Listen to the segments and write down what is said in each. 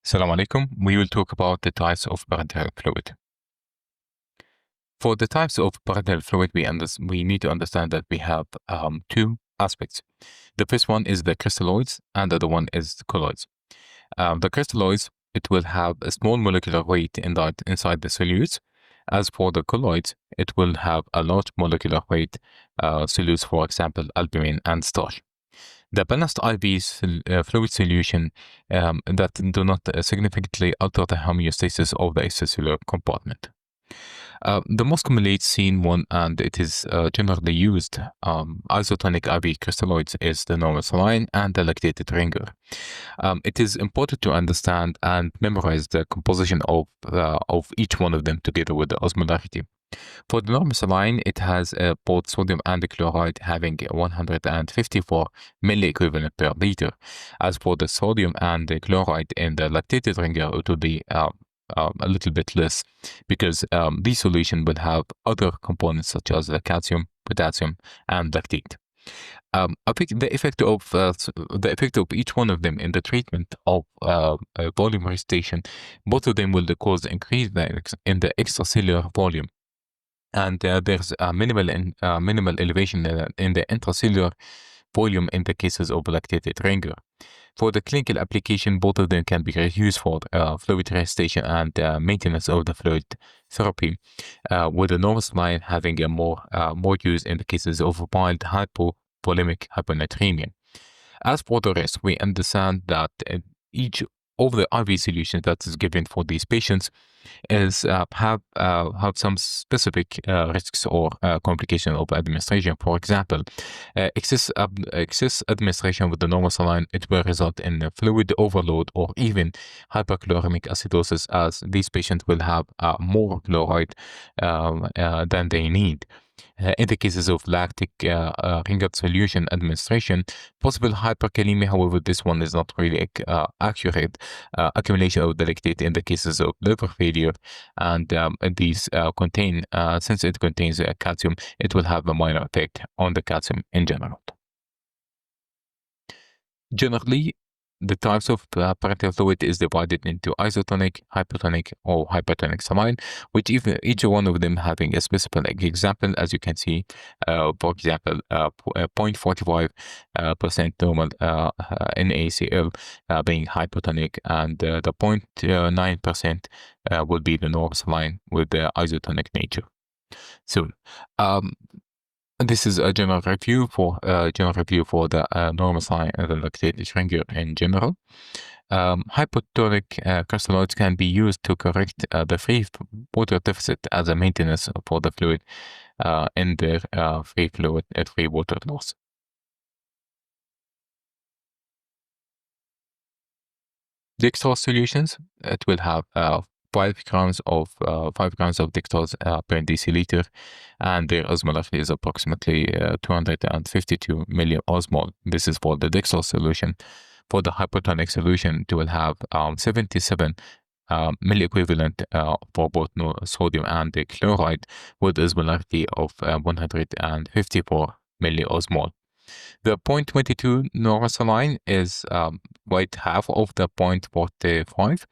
Assalamu alaikum. We will talk about the types of parenteral fluid. For the types of parenteral fluid, we need to understand that we have two aspects. The first one is the crystalloids, and the other one is the colloids. The crystalloids, it will have a small molecular weight inside the solutes. As for the colloids, it will have a large molecular weight solutes, for example, albumin and starch. The balanced IV fluid solution that do not significantly alter the homeostasis of the extracellular compartment. The most commonly seen one, and it is generally used, isotonic IV crystalloids, is the normal saline and the lactated ringer. It is important to understand and memorize the composition of each one of them together with the osmolarity. For the normal saline, it has both sodium and chloride having 154 milliequivalent per liter. As for the sodium and the chloride in the lactated ringer, it will be a little bit less, because this solution will have other components such as the calcium, potassium, and lactate. I think the effect of each one of them in the treatment of volume restriction, both of them will cause increase in the extracellular volume, and there's a minimal elevation in the intracellular volume in the cases of lactated ringer. For the clinical application, both of them can be used for fluid restriction and maintenance of the fluid therapy, with the normal saline having a more use in the cases of mild hypovolemic hyponatremia. As for the rest, we understand that each of the IV solutions that is given for these patients is have some specific risks or complication of administration. For example, excess administration with the normal saline, it will result in fluid overload or even hyperchloremic acidosis, as these patients will have more chloride than they need. In the cases of lactic ringer solution administration, possible hyperkalemia. However, this one is not really accurate. Accumulation of the lactate in the cases of liver failure, and these since it contains calcium, it will have a minor effect on the calcium in general. Generally, the types of parenteral fluid is divided into isotonic, hypotonic, or hypertonic saline, which each one of them having a specific example. As you can see, for example, 0.45% normal NaCl being hypotonic, and the 0.9% will be the normal saline with the isotonic nature. So, this is a general review for the normal saline and the lactated ringer in general. Hypotonic crystalloids can be used to correct the free water deficit as a maintenance for the fluid in their free water loss. Dextrose solutions, it will have 5 grams of dextrose per deciliter, and their osmolarity is approximately 252 milliosmol. This is for the dextrose solution. For the hypotonic solution, it will have 77 milliequivalent for both sodium and the chloride, with osmolarity of 154 milliosmol. The 0.22 normal saline is quite half of the 0.45,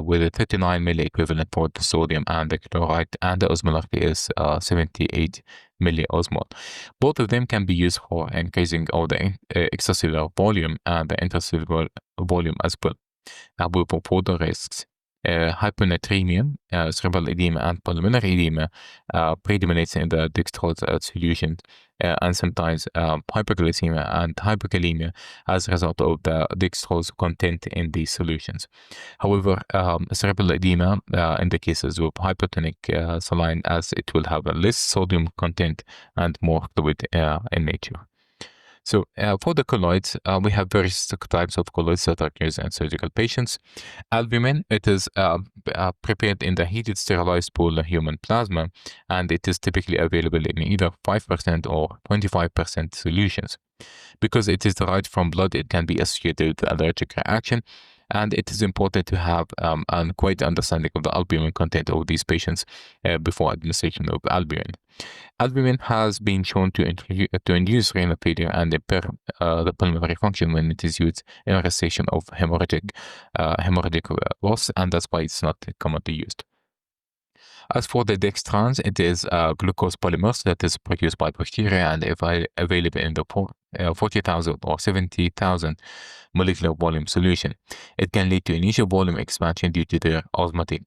with a 39 milliequivalent for the sodium and the chloride, and the osmolarity is 78 milliosmol. Both of them can be used for increasing of the extracellular volume and the intracellular volume as well. However, for the risks, hyponatremia, cerebral edema, and pulmonary edema predominates in the dextrose solution, and sometimes hyperglycemia and hyperkalemia as a result of the dextrose content in these solutions. However, cerebral edema in the cases of hypotonic saline, as it will have a less sodium content and more fluid in nature. So for the colloids, we have various types of colloids that are used in surgical patients. Albumin, it is prepared in the heated sterilized pool of human plasma, and it is typically available in either 5% or 25% solutions. Because it is derived from blood, it can be associated with allergic reaction, And it is important to have a quite understanding of the albumin content of these patients before administration of albumin. Albumin has been shown to induce renal failure and impair the pulmonary function when it is used in arrestation of hemorrhagic loss, and that's why it's not commonly used. As for the dextrans, it is glucose polymers that is produced by bacteria and available in the 40,000 or 70,000 molecular volume solution. It can lead to initial volume expansion due to their osmotic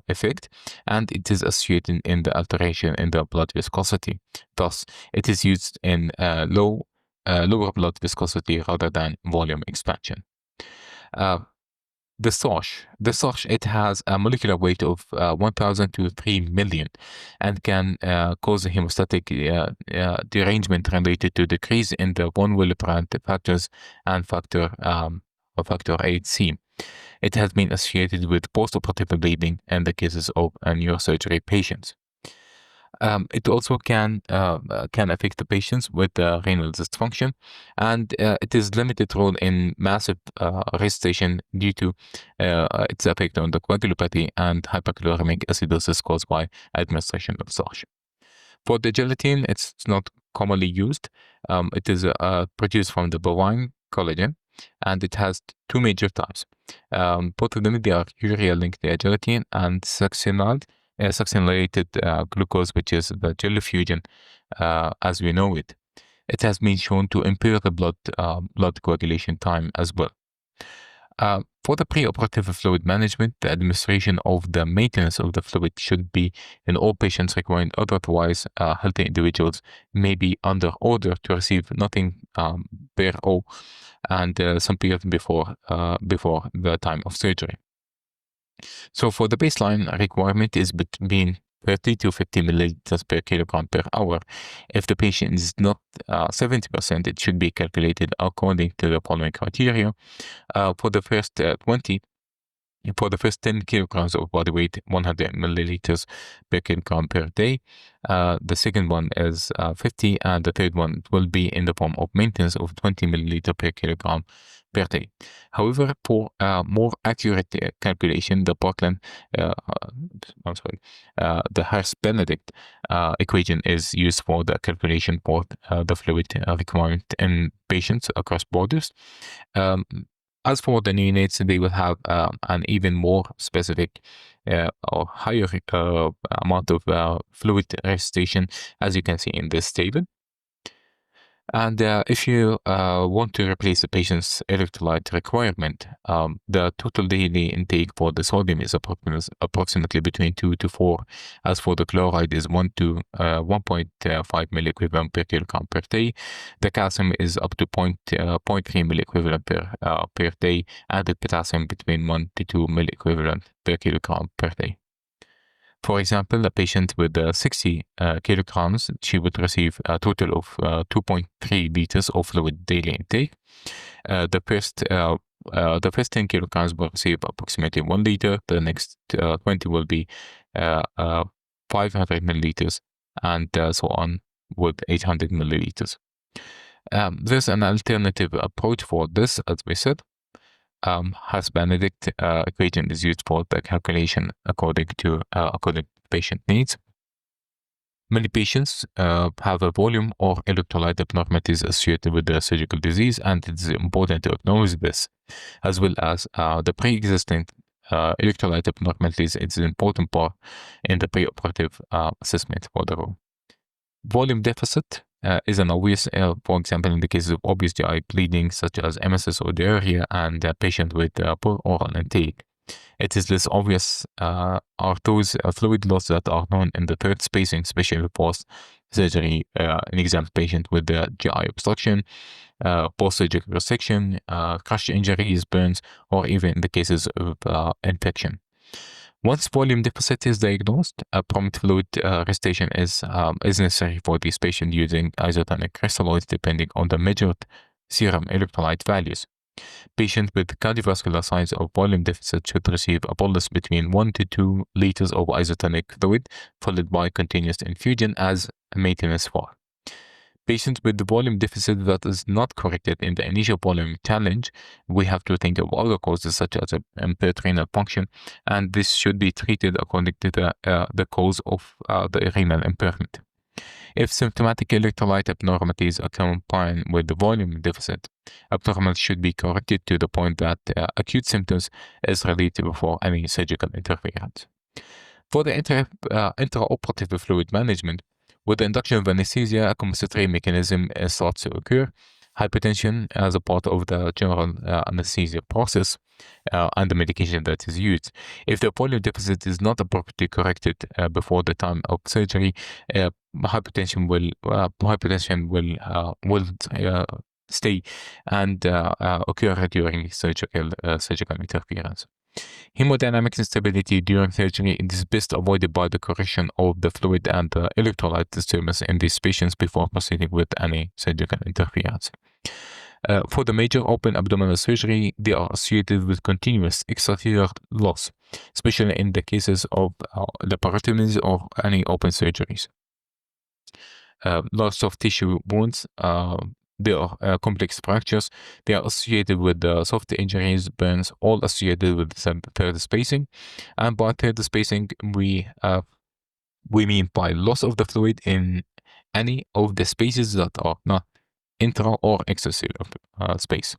effect, and it is associated in the alteration in the blood viscosity. Thus, it is used in lower blood viscosity rather than volume expansion. The SORH, it has a molecular weight of 1,000 to 3 million and can cause a hemostatic derangement related to decrease in the von Willebrand factors and factor 8C. It has been associated with postoperative bleeding in the cases of neurosurgery patients. It also can affect the patients with renal dysfunction, and it is limited role in massive resuscitation due to its effect on the coagulopathy and hyperchloremic acidosis caused by administration of SORH. For the gelatin, it's not commonly used. It is produced from the bovine collagen, and it has two major types. Both of them, they are urea-linked gelatin and succinylated glucose, which is the jelly-fusion as we know it. It has been shown to impair the blood coagulation time as well. For the preoperative fluid management, the administration of the maintenance of the fluid should be in all patients requiring. Otherwise, healthy individuals may be under order to receive nothing per O and some period before the time of surgery. So for the baseline requirement is between 30 to 50 milliliters per kilogram per hour. If the patient is not 70%, it should be calculated according to the following criteria. For the first 10 kilograms of body weight, 100 milliliters per kilogram per day. The second one is 50, and the third one will be in the form of maintenance of 20 milliliters per kilogram per day. However, for more accurate calculation, the the Harris-Benedict equation is used for the calculation for the fluid requirement in patients across borders. As for the neonates, they will have an even more specific or higher amount of fluid resuscitation, as you can see in this table. And if you want to replace the patient's electrolyte requirement, the total daily intake for the sodium is approximately between 2 to 4. As for the chloride is 1 to 1.5 milliequivalent per kilogram per day. The calcium is up to 0.3 milliequivalent per day, and the potassium between 1 to 2 milliequivalent per kilogram per day. For example, a patient with 60 kilograms, she would receive a total of 2.3 liters of fluid daily intake. The first 10 kilograms will receive approximately 1 liter. The next 20 will be 500 milliliters, and so on with 800 milliliters. There's an alternative approach for this, as we said. Harris-Benedict equation is used for the calculation according to patient needs. Many patients have a volume or electrolyte abnormalities associated with the surgical disease, and it's important to acknowledge this, as well as the pre-existing electrolyte abnormalities. It's an important part in the preoperative assessment for the room. Volume deficit is an obvious, for example, in the case of obvious GI bleeding, such as emesis or diarrhea, and a patient with poor oral intake. It is less obvious are those fluid loss that are known in the third spacing, especially post-surgery, an example patient with GI obstruction, post-surgical resection, crush injuries, burns, or even in the cases of infection. Once volume deficit is diagnosed, a prompt fluid resuscitation is necessary for this patient using isotonic crystalloids depending on the measured serum electrolyte values. Patients with cardiovascular signs of volume deficit should receive a bolus between 1 to 2 liters of isotonic fluid, followed by continuous infusion as a maintenance for. Patients with the volume deficit that is not corrected in the initial volume challenge, we have to think of other causes such as impaired renal function, and this should be treated according to the cause of the renal impairment. If symptomatic electrolyte abnormalities are combined with the volume deficit, abnormalities should be corrected to the point that acute symptoms is relieved before any surgical interference. For the intraoperative fluid management, with the induction of anesthesia, a compensatory mechanism starts to occur. Hypertension as a part of the general anesthesia process and the medication that is used. If the volume deficit is not appropriately corrected before the time of surgery, hypertension will stay and occur during surgical interference. Hemodynamic instability during surgery is best avoided by the correction of the fluid and the electrolyte disturbance in these patients before proceeding with any surgical interference. For the major open abdominal surgery, they are associated with continuous extracellular loss, especially in the cases of laparotomies or any open surgeries. Loss of tissue wounds, they are complex fractures. They are associated with soft injuries, burns, all associated with third spacing. And by third spacing, we mean by loss of the fluid in any of the spaces that are not intra or extracellular space.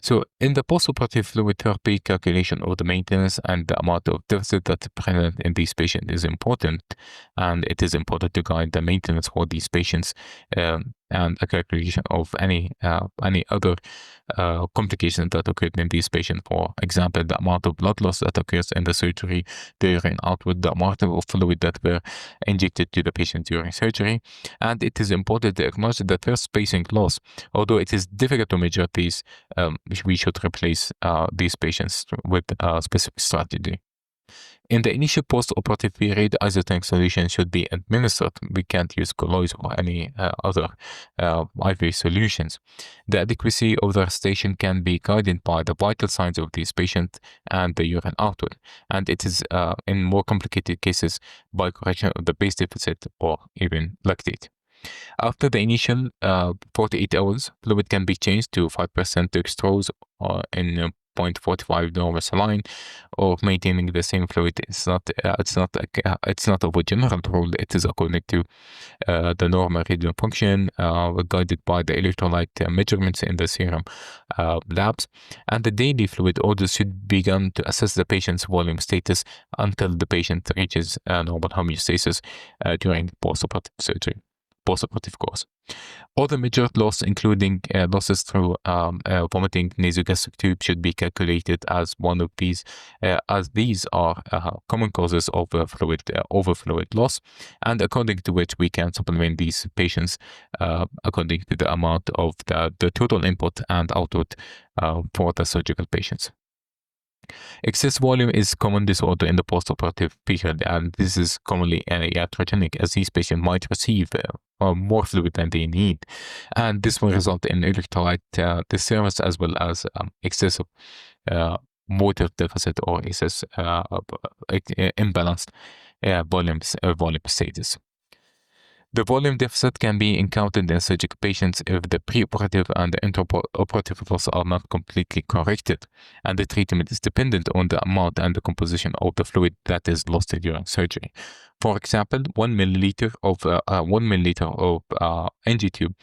So in the postoperative fluid therapy, calculation of the maintenance and the amount of deficit that's present in these patients is important, and it is important to guide the maintenance for these patients and a calculation of any other complications that occurred in these patients. For example, the amount of blood loss that occurs in the surgery, the urine output, the amount of fluid that were injected to the patient during surgery. And it is important to acknowledge the third spacing loss. Although it is difficult to measure these, we should replace these patients with a specific strategy. In the initial post-operative period, isotonic solution should be administered. We can't use colloids or any other IV solutions. The adequacy of the resuscitation can be guided by the vital signs of these patients and the urine output. And it is in more complicated cases by correction of the base deficit or even lactate. After the initial 48 hours, fluid can be changed to 5% dextrose or in 0.45 normal saline, or maintaining the same fluid. It's not of a general rule. It is according to the normal renal function, guided by the electrolyte measurements in the serum labs. And the daily fluid orders should be begun to assess the patient's volume status until the patient reaches normal homeostasis during post-operative surgery. Post-operative course. All the major loss, including losses through vomiting, nasogastric tube, should be calculated as one of these, as these are common causes of overfluid loss, and according to which we can supplement these patients according to the amount of the total input and output for the surgical patients. Excess volume is a common disorder in the postoperative period, and this is commonly iatrogenic, as these patients might receive more fluid than they need, and this will result in electrolyte disturbance as well as excessive motor deficit or excess imbalanced volume status. The volume deficit can be encountered in surgical patients if the preoperative and the intraoperative loss are not completely corrected, and the treatment is dependent on the amount and the composition of the fluid that is lost during surgery. For example, 1 milliliter of NG tube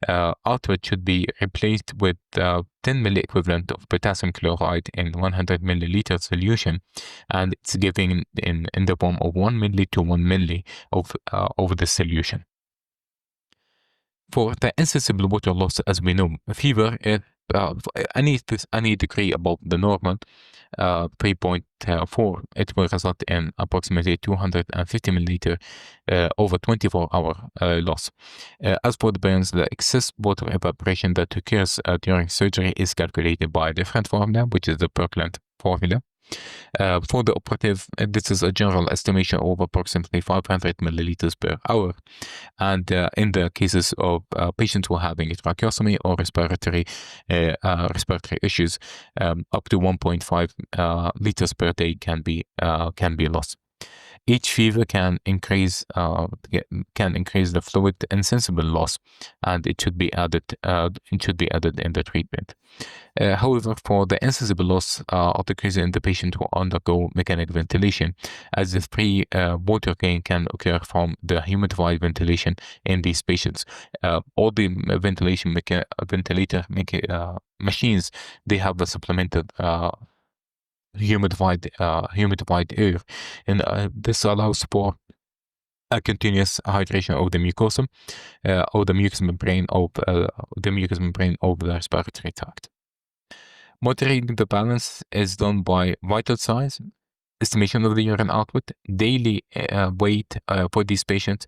output should be replaced with 10 milli equivalent of potassium chloride in 100 milliliter solution, and it's given in the form of 1 milli to 1 milli of the solution. For the insensible water loss, as we know, fever, any degree above the normal 3.4, it will result in approximately 250 milliliter over 24-hour loss. As for the burns, the excess water evaporation that occurs during surgery is calculated by a different formula, which is the Birkeland formula. For the operative, this is a general estimation of approximately 500 milliliters per hour, and in the cases of patients who are having a tracheostomy or respiratory issues, up to 1.5 liters per day can be lost. Each fever can increase the fluid insensible loss, and it should be added. In the treatment. However, for the insensible loss of the case in the patient who undergo mechanical ventilation, as the free water gain can occur from the humidified ventilation in these patients. All the ventilator machines, they have a supplemented humidified air, and this allows for a continuous hydration of the mucosa or the mucous membrane of the respiratory tract. Monitoring the balance is done by vital signs, estimation of the urine output, daily weight for these patients,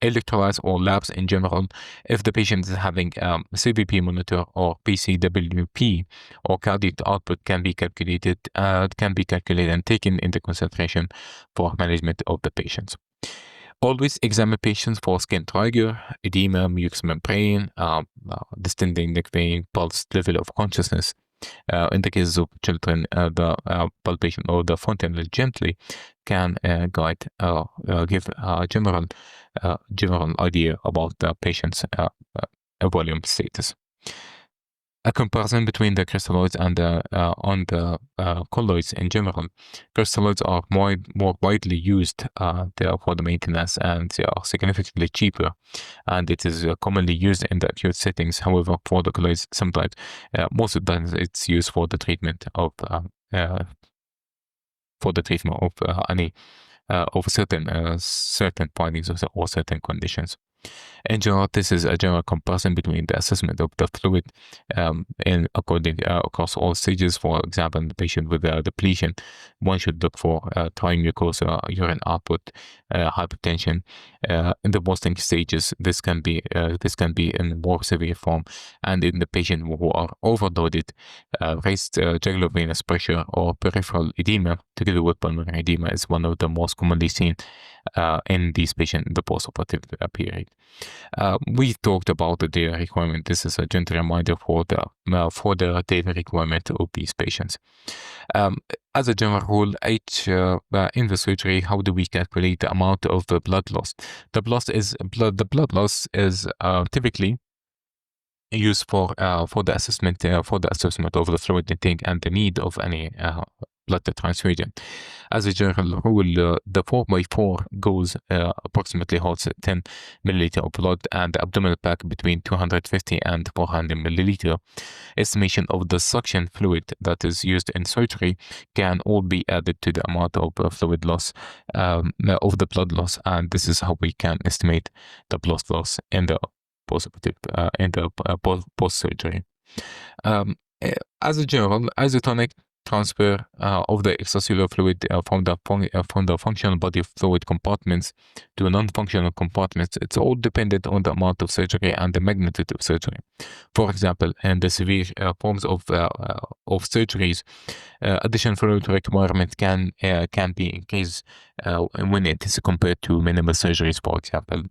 electrolytes or labs in general. If the patient is having CVP monitor or PCWP, or cardiac output can be calculated and taken into consideration for management of the patients. Always examine patients for skin trigger, edema, mucous membrane, distending neck vein, pulse, level of consciousness. In the cases of children, the palpation or the fontanelle gently can give a general idea about the patient's volume status. A comparison between the crystalloids and the colloids in general. Crystalloids are more widely used for the maintenance, and they are significantly cheaper, and it is commonly used in the acute settings. However, for the colloids, sometimes most of the time it's used for the treatment of any of certain findings or certain conditions. In general, this is a general comparison between the assessment of the fluid across all stages. For example, in the patient with depletion, one should look for trimucosa, urine output, hypertension. In the Boston stages, this can be in more severe form, and in the patient who are overloaded, raised jugular venous pressure or peripheral edema together with pulmonary edema is one of the most commonly seen in these patients in the postoperative period. We talked about the daily requirement. This is a gentle reminder for the daily requirement of these patients. As a general rule, in the surgery, how do we calculate the amount of the blood loss? The blood loss is typically used for the assessment of the fluid intake and the need of any blood transfusion. As a general rule, the 4x4 goes approximately holds 10 milliliter of blood, and the abdominal pack between 250 and 400 milliliter. Estimation of the suction fluid that is used in surgery can all be added to the amount of fluid loss of the blood loss, and this is how we can estimate the blood loss in the post-surgery. As a general, isotonic transfer of the extracellular fluid from the functional body fluid compartments to non-functional compartments, it's all dependent on the amount of surgery and the magnitude of surgery. For example, in the severe forms of surgeries, additional fluid requirement can be increased when it is compared to minimal surgeries, for example,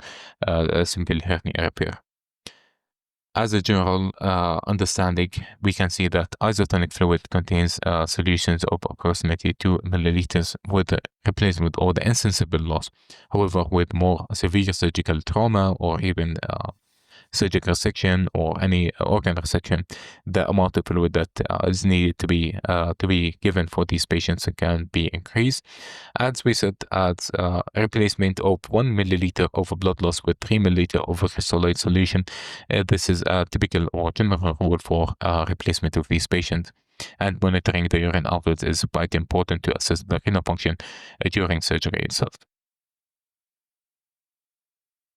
a simple hernia repair. As a general understanding, we can see that isotonic fluid contains solutions of approximately 2 milliliters with replacement or the insensible loss. However, with more severe surgical trauma or even surgical resection or any organ resection, the amount of fluid that is needed to be given for these patients can be increased. As we said, as replacement of 1 milliliter of blood loss with 3 milliliter of a crystalloid solution, this is a typical or general rule for replacement of these patients. And monitoring the urine output is quite important to assess the renal function during surgery itself.